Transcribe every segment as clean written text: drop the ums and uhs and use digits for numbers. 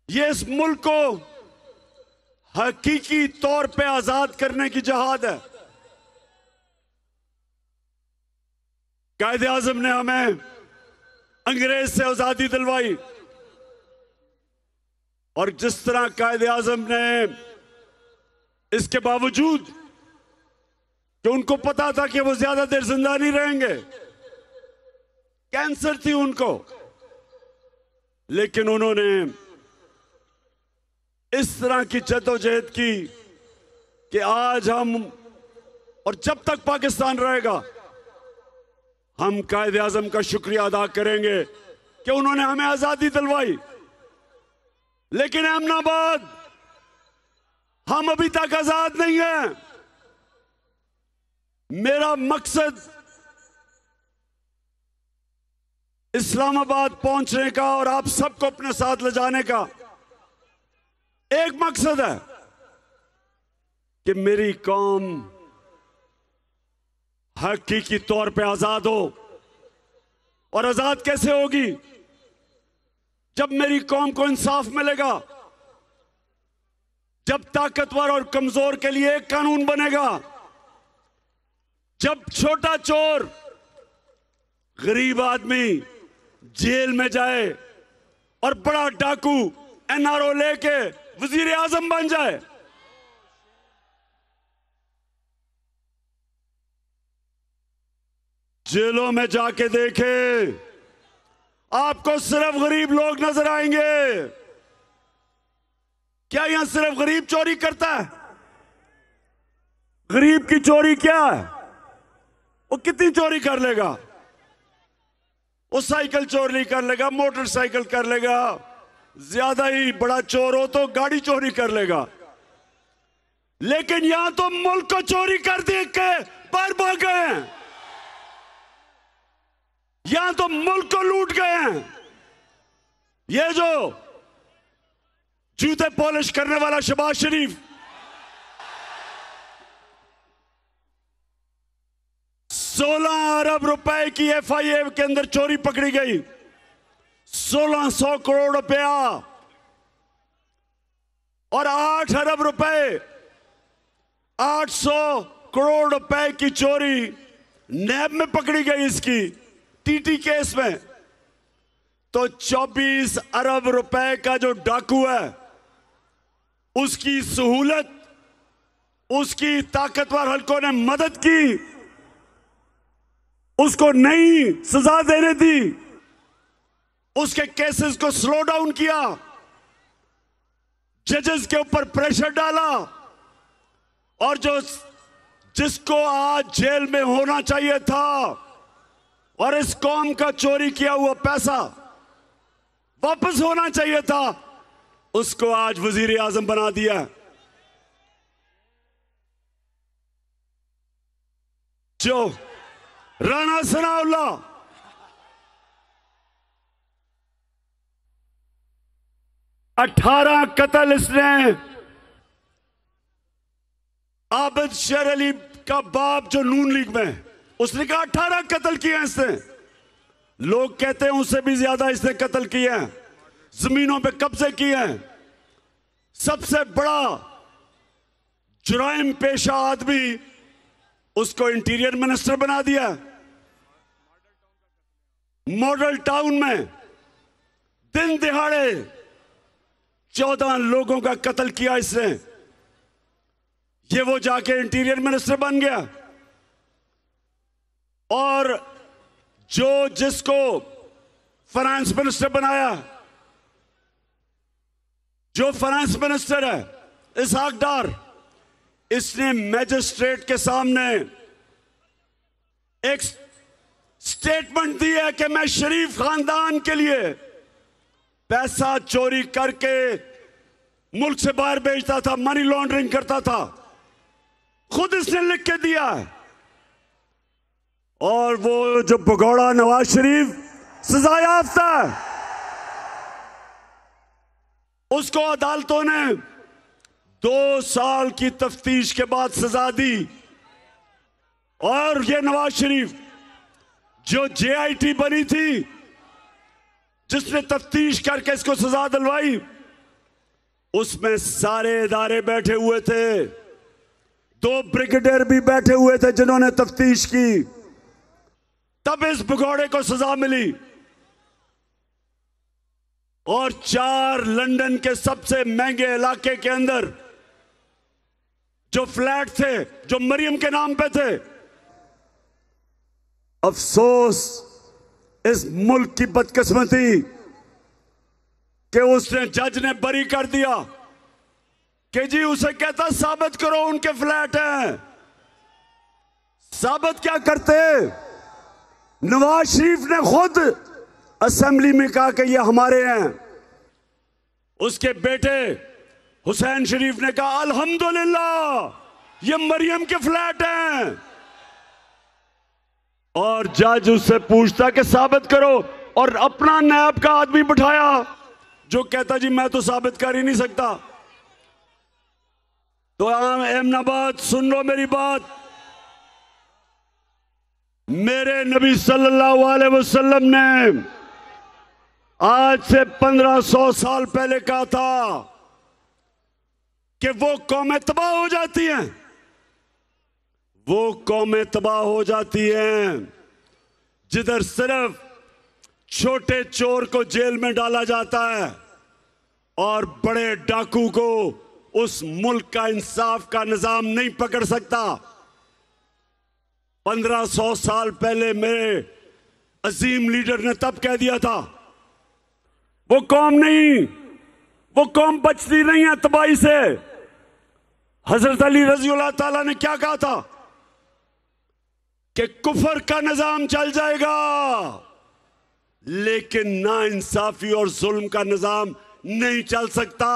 ये इस मुल्क को हकीकी तौर पे आजाद करने की जहाद है। कायदे आजम ने हमें अंग्रेज से आजादी दिलवाई, और जिस तरह कायदे आजम ने इसके बावजूद कि उनको पता था कि वो ज्यादा देर जिंदा नहीं रहेंगे, कैंसर थी उनको, लेकिन उन्होंने इस तरह की जद्दोजहद की कि आज हम और जब तक पाकिस्तान रहेगा हम कायदे आजम का शुक्रिया अदा करेंगे कि उन्होंने हमें आजादी दिलवाई। लेकिन अहमदाबाद हम अभी तक आजाद नहीं हैं। मेरा मकसद इस्लामाबाद पहुंचने का और आप सबको अपने साथ ले जाने का एक मकसद है कि मेरी कौम हकीकी तौर पे आजाद हो। और आजाद कैसे होगी? जब मेरी कौम को इंसाफ मिलेगा, जब ताकतवर और कमजोर के लिए एक कानून बनेगा, जब छोटा चोर गरीब आदमी जेल में जाए और बड़ा डाकू एनआरओ लेके वजीर आजम बन जाए। जेलों में जाके देखे, आपको सिर्फ गरीब लोग नजर आएंगे। क्या यहां सिर्फ गरीब चोरी करता है? गरीब की चोरी क्या है? वो कितनी चोरी कर लेगा? वो साइकिल चोरी कर लेगा, मोटरसाइकिल कर लेगा, ज्यादा ही बड़ा चोर हो तो गाड़ी चोरी कर लेगा। लेकिन यहां तो मुल्क को चोरी कर देख के बाहर भाग गए हैं। यहां तो मुल्क को लूट गए हैं। ये जो जूते पॉलिश करने वाला शहबाज शरीफ, 16 अरब रुपए की एफआईए के अंदर चोरी पकड़ी गई। 1600 करोड़ रुपया और 8 अरब रुपए, 800 करोड़ रुपए की चोरी नैब में पकड़ी गई इसकी टीटी केस में। तो 24 अरब रुपए का जो डाकू है, उसकी सहूलत, उसकी ताकतवर हलकों ने मदद की, उसको नई सजा देने दी, उसके केसेस को स्लो डाउन किया, जजेस के ऊपर प्रेशर डाला, और जिसको आज जेल में होना चाहिए था और इस कौम का चोरी किया हुआ पैसा वापस होना चाहिए था, उसको आज वजीर आजम बना दिया। जो राणा सनाउल्लाह, अठारह कत्ल इसने आबिद शेर अली का बाप जो नून लीग में, उसने कहा 18 कत्ल किए हैं इसने। लोग कहते हैं उससे भी ज्यादा इसने कत्ल किए हैं, जमीनों पे कब्जे किए हैं। सबसे बड़ा जुराइम पेशा आदमी, उसको इंटीरियर मिनिस्टर बना दिया। मॉडल टाउन में दिन दिहाड़े 14 लोगों का कत्ल किया इसने। ये वो जाके इंटीरियर मिनिस्टर बन गया। और जिसको फाइनेंस मिनिस्टर बनाया, जो फाइनेंस मिनिस्टर है इसहाक डार, इसने मैजिस्ट्रेट के सामने एक स्टेटमेंट दी है कि मैं शरीफ खानदान के लिए पैसा चोरी करके मुल्क से बाहर भेजता था, मनी लॉन्ड्रिंग करता था। खुद इसने लिख के दिया है। और वो जो भगौड़ा नवाज शरीफ सजायाफ्ता है, उसको अदालतों ने 2 साल की तफ्तीश के बाद सजा दी। और ये नवाज शरीफ जो JIT बनी थी, जिसने तफ्तीश करके इसको सजा दिलवाई, उसमें सारे इदारे बैठे हुए थे, 2 ब्रिगेडियर भी बैठे हुए थे जिन्होंने तफ्तीश की। तब इस भगौड़े को सजा मिली। और 4 लंदन के सबसे महंगे इलाके के अंदर जो फ्लैट थे, जो मरियम के नाम पे थे। अफसोस इस मुल्क की बदकिस्मती कि उसने, जज ने बरी कर दिया कि जी उसे कहता साबित करो उनके फ्लैट हैं। साबित क्या करते? नवाज शरीफ ने खुद असेंबली में कहा कि ये हमारे हैं। उसके बेटे हुसैन शरीफ ने कहा अल्हम्दुलिल्लाह ये मरियम के फ्लैट हैं। और जज उससे पूछता कि साबित करो, और अपना नायब का आदमी बिठाया जो कहता जी मैं तो साबित कर ही नहीं सकता। तो एमनाबाद सुन लो मेरी बात। मेरे नबी सल्लल्लाहु अलैहि वसल्लम ने आज से 1500 साल पहले कहा था कि वो कौमें तबाह हो जाती हैं, वो कौमें तबाह हो जाती हैं जिधर सिर्फ छोटे चोर को जेल में डाला जाता है और बड़े डाकू को उस मुल्क का इंसाफ का निजाम नहीं पकड़ सकता। 1500 साल पहले मेरे अजीम लीडर ने तब कह दिया था वो कौम बचती नहीं है तबाही से। हजरत अली रजी अल्लाह ताला ने क्या कहा था कि कुफर का निजाम चल जाएगा लेकिन ना इंसाफी और जुल्म का निजाम नहीं चल सकता।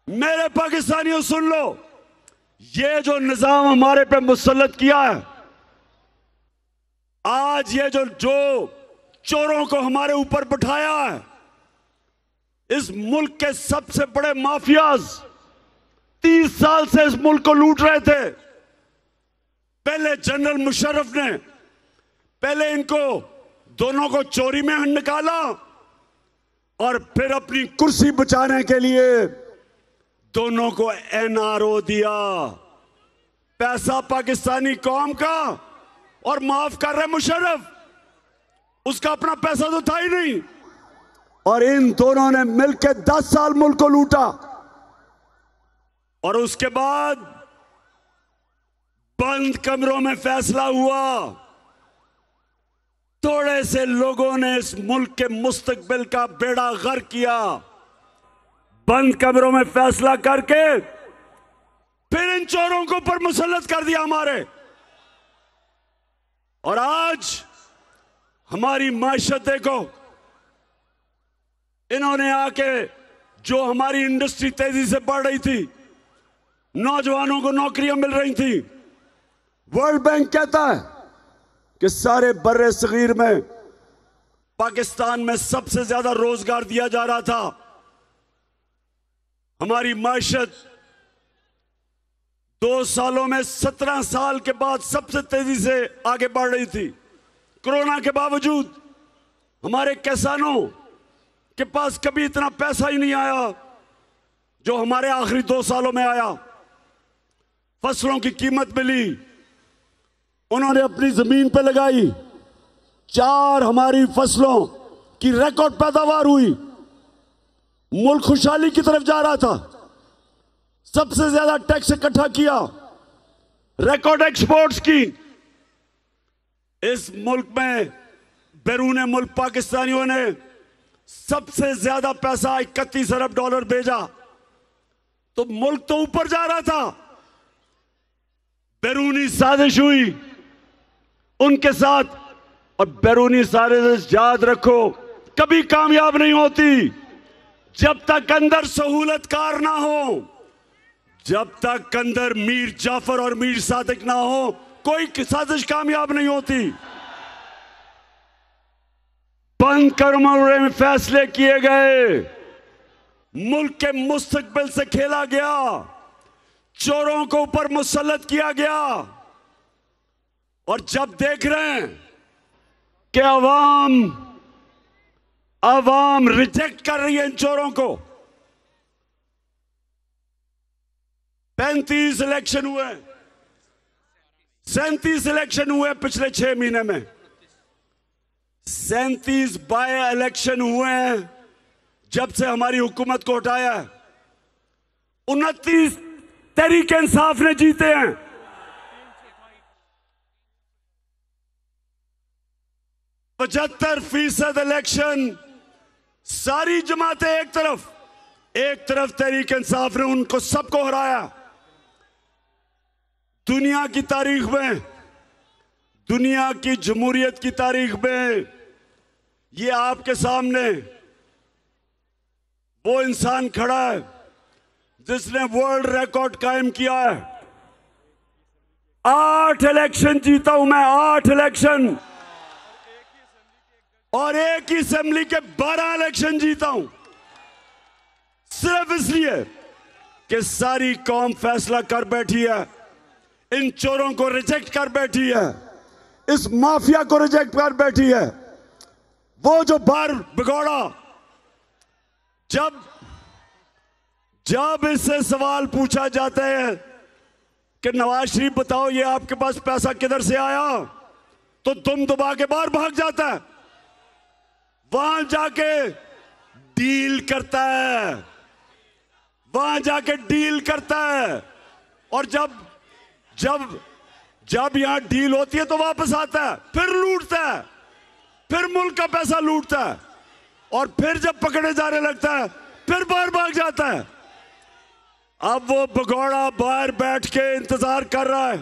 मेरे पाकिस्तानियों सुन लो, ये जो निजाम हमारे पे मुसल्लत किया है, आज ये जो चोरों को हमारे ऊपर बिठाया है, इस मुल्क के सबसे बड़े माफियाज 30 साल से इस मुल्क को लूट रहे थे। पहले जनरल मुशर्रफ ने पहले इनको दोनों को चोरी में निकाला और फिर अपनी कुर्सी बचाने के लिए दोनों को एनआरओ दिया, पैसा पाकिस्तानी कौम का, और माफ कर रहे मुशर्रफ, उसका अपना पैसा तो था ही नहीं। और इन दोनों ने मिलकर 10 साल मुल्क को लूटा। और उसके बाद बंद कमरों में फैसला हुआ, थोड़े से लोगों ने इस मुल्क के मुस्तकबिल का बेड़ा गर्क किया। बंद कमरों में फैसला करके फिर इन चोरों को पर मुसल्लत कर दिया हमारे। और आज हमारी माशत देखो, इन्होंने आके जो हमारी इंडस्ट्री तेजी से बढ़ रही थी, नौजवानों को नौकरियां मिल रही थी, वर्ल्ड बैंक कहता है कि सारे बर्रे सगीर में पाकिस्तान में सबसे ज्यादा रोजगार दिया जा रहा था। हमारी माशत 2 सालों में 17 साल के बाद सबसे तेजी से आगे बढ़ रही थी। कोरोना के बावजूद हमारे किसानों के पास कभी इतना पैसा ही नहीं आया जो हमारे आखिरी 2 सालों में आया। फसलों की कीमत मिली, उन्होंने अपनी जमीन पे लगाई, 4 हमारी फसलों की रिकॉर्ड पैदावार हुई। मुल्क खुशहाली की तरफ जा रहा था, सबसे ज्यादा टैक्स इकट्ठा किया, रिकॉर्ड एक्सपोर्ट्स की। इस मुल्क में बैरून मुल्क पाकिस्तानियों ने सबसे ज्यादा पैसा $31 अरब भेजा। तो मुल्क तो ऊपर जा रहा था, बैरूनी साजिश हुई उनके साथ। और बैरूनी साजिश याद रखो कभी कामयाब नहीं होती जब तक अंदर सहूलतकार ना हो, जब तक अंदर मीर जाफर और मीर सादिक ना हो, कोई साजिश कामयाब नहीं होती। बंद कमरे में फैसले किए गए, मुल्क के मुस्तकबिल से खेला गया, चोरों को ऊपर मुसल्लत किया गया। और जब देख रहे हैं कि अवाम रिजेक्ट कर रही है इन चोरों को, 35 इलेक्शन हुए, 37 इलेक्शन हुए पिछले 6 महीने में। 37 बाय इलेक्शन हुए हैं जब से हमारी हुकूमत को हटाया है। 29 तहरीक इंसाफ ने जीते हैं। 75% इलेक्शन सारी जमातें एक तरफ तहरीक इंसाफ ने उनको सबको हराया। दुनिया की तारीख में, दुनिया की जमहूरियत की तारीख में ये आपके सामने वो इंसान खड़ा है जिसने वर्ल्ड रिकॉर्ड कायम किया है। 8 इलेक्शन जीता हूं मैं, 8 इलेक्शन, और एक ही असेंबली के 12 इलेक्शन जीता हूं, सिर्फ इसलिए कि सारी कौम फैसला कर बैठी है, इन चोरों को रिजेक्ट कर बैठी है, इस माफिया को रिजेक्ट कर बैठी है। वो जो बार भगोड़ा, जब इससे सवाल पूछा जाता है कि नवाज शरीफ बताओ ये आपके पास पैसा किधर से आया, तो दुम दबा के बाहर भाग जाता है, वहां जाके डील करता है, वहां जाके डील करता है, और जब यहां डील होती है तो वापस आता है, फिर लूटता है, फिर मुल्क का पैसा लूटता है, और फिर जब पकड़े जाने लगता है फिर बाहर भाग जाता है। अब वो भगोड़ा बाहर बैठ के इंतजार कर रहा है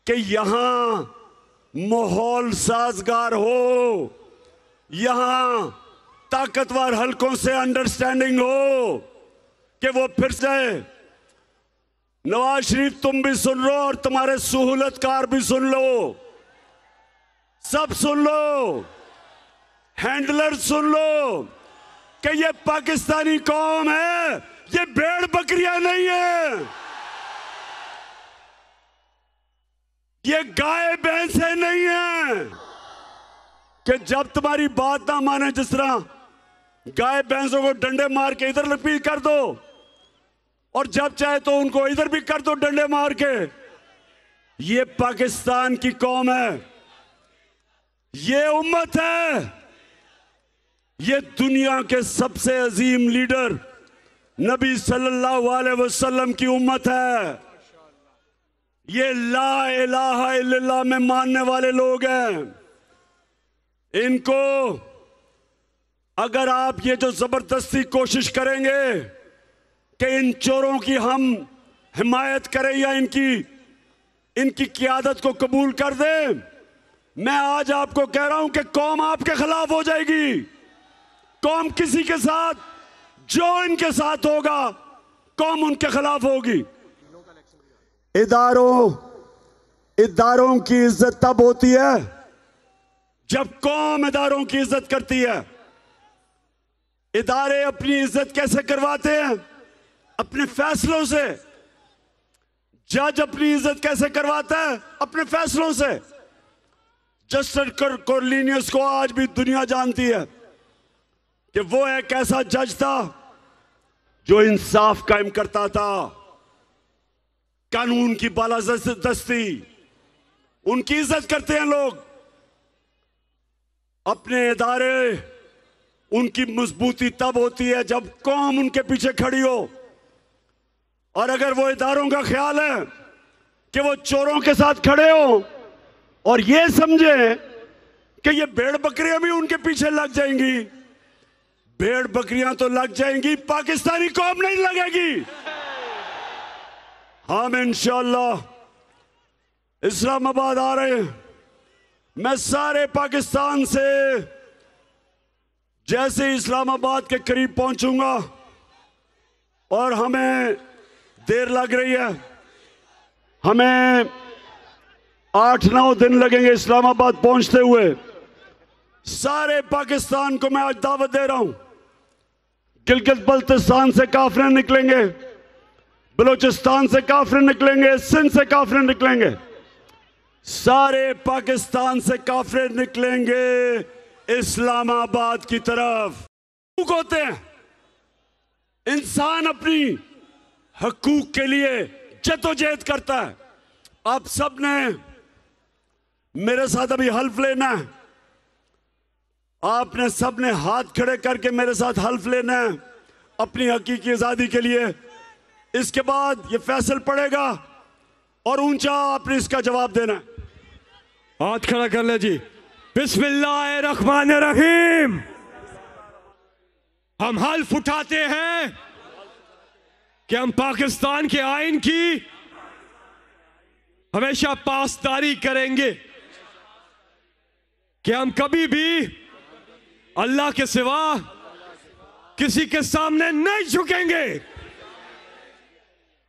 कि यहां माहौल साजगार हो, यहां ताकतवर हलकों से अंडरस्टैंडिंग हो कि वो फिर जाए। नवाज शरीफ तुम भी सुन लो और तुम्हारे सहूलतकार भी सुन लो, सब सुन लो, हैंडलर सुन लो कि ये पाकिस्तानी कौम है, ये भेड़ बकरियां नहीं है, ये गाय भैंसे नहीं है कि जब तुम्हारी बात ना माने, जिस तरह गाय भैंसों को डंडे मार के इधर लपीट कर दो और जब चाहे तो उनको इधर भी कर दो डंडे मार के। ये पाकिस्तान की कौम है, ये उम्मत है, ये दुनिया के सबसे अजीम लीडर नबी सल्लल्लाहु अलैहि वसल्लम की उम्मत है। ये ला इलाहा इल्लल्लाह में मानने वाले लोग हैं। इनको अगर आप ये जो जबरदस्ती कोशिश करेंगे कि इन चोरों की हम हिमायत करें या इनकी क़ियादत को कबूल कर दें, मैं आज आपको कह रहा हूं कि कौम आपके खिलाफ हो जाएगी। कौम किसी के साथ, जो इनके साथ होगा, कौम उनके खिलाफ होगी। इदारों की इज्जत तब होती है जब कौम इदारों की इज्जत करती है। इदारे अपनी इज्जत कैसे करवाते हैं? अपने फैसलों से। जज अपनी इज्जत कैसे करवाता है? अपने फैसलों से। जस्टिस कॉर्लिनियस को आज भी दुनिया जानती है कि वो एक ऐसा जज था जो इंसाफ कायम करता था, कानून की बालादस्ती, उनकी इज्जत करते हैं लोग। अपने इदारे, उनकी मजबूती तब होती है जब कौम उनके पीछे खड़ी हो। और अगर वो इदारों का ख्याल है कि वो चोरों के साथ खड़े हो और ये समझे कि ये भेड़ बकरियां भी उनके पीछे लग जाएंगी, भेड़ बकरियां तो लग जाएंगी, पाकिस्तानी कौम नहीं लगेगी। हम इंशाअल्लाह इस्लामाबाद आ रहे हैं। मैं सारे पाकिस्तान से जैसे इस्लामाबाद के करीब पहुंचूंगा, और हमें देर लग रही है, हमें 8-9 दिन लगेंगे इस्लामाबाद पहुंचते हुए। सारे पाकिस्तान को मैं आज दावत दे रहा हूं। गिलगित बल्तिस्तान से काफिले निकलेंगे, बलूचिस्तान से काफिले निकलेंगे, सिंध से काफिले निकलेंगे, सारे पाकिस्तान से काफिले निकलेंगे इस्लामाबाद की तरफ। होते हैं इंसान अपनी हकूक के लिए जद्दोजहद करता है। आप सब ने मेरे साथ अभी हल्फ लेना है। आपने सब ने हाथ खड़े करके मेरे साथ हल्फ लेना है अपनी हकीकी आजादी के लिए। इसके बाद ये फैसल पड़ेगा और ऊंचा आपने इसका जवाब देना है। हाथ खड़ा कर ले जी। बिस्मिल्लाहिर्रहमानिर्रहीम। हम हल्फ उठाते हैं कि हम पाकिस्तान के आईन की हमेशा पासदारी करेंगे, कि हम कभी भी अल्लाह के सिवा किसी के सामने नहीं झुकेंगे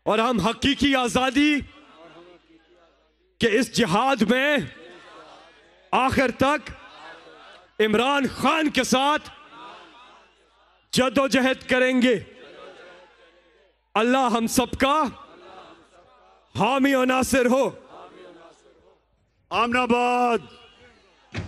और हम हकीकी आजादी के इस जिहाद में आखिर तक इमरान खान के साथ जद्दोजहद करेंगे। अल्लाह हम सबका हामी और नासिर हो। आमनाबाद।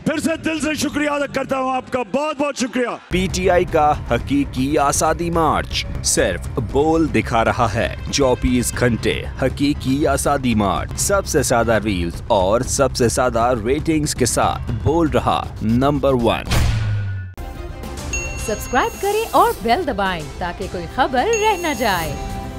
फिर से दिल से शुक्रिया अदा करता हूं आपका, बहुत बहुत शुक्रिया। पीटीआई का हकीकी आजादी मार्च सिर्फ बोल दिखा रहा है। 24 घंटे हकीकी आजादी मार्च, सबसे ज्यादा रील्स और सबसे ज्यादा रेटिंग्स के साथ बोल रहा नंबर 1। सब्सक्राइब करें और बेल दबाएं ताकि कोई खबर रह न जाए।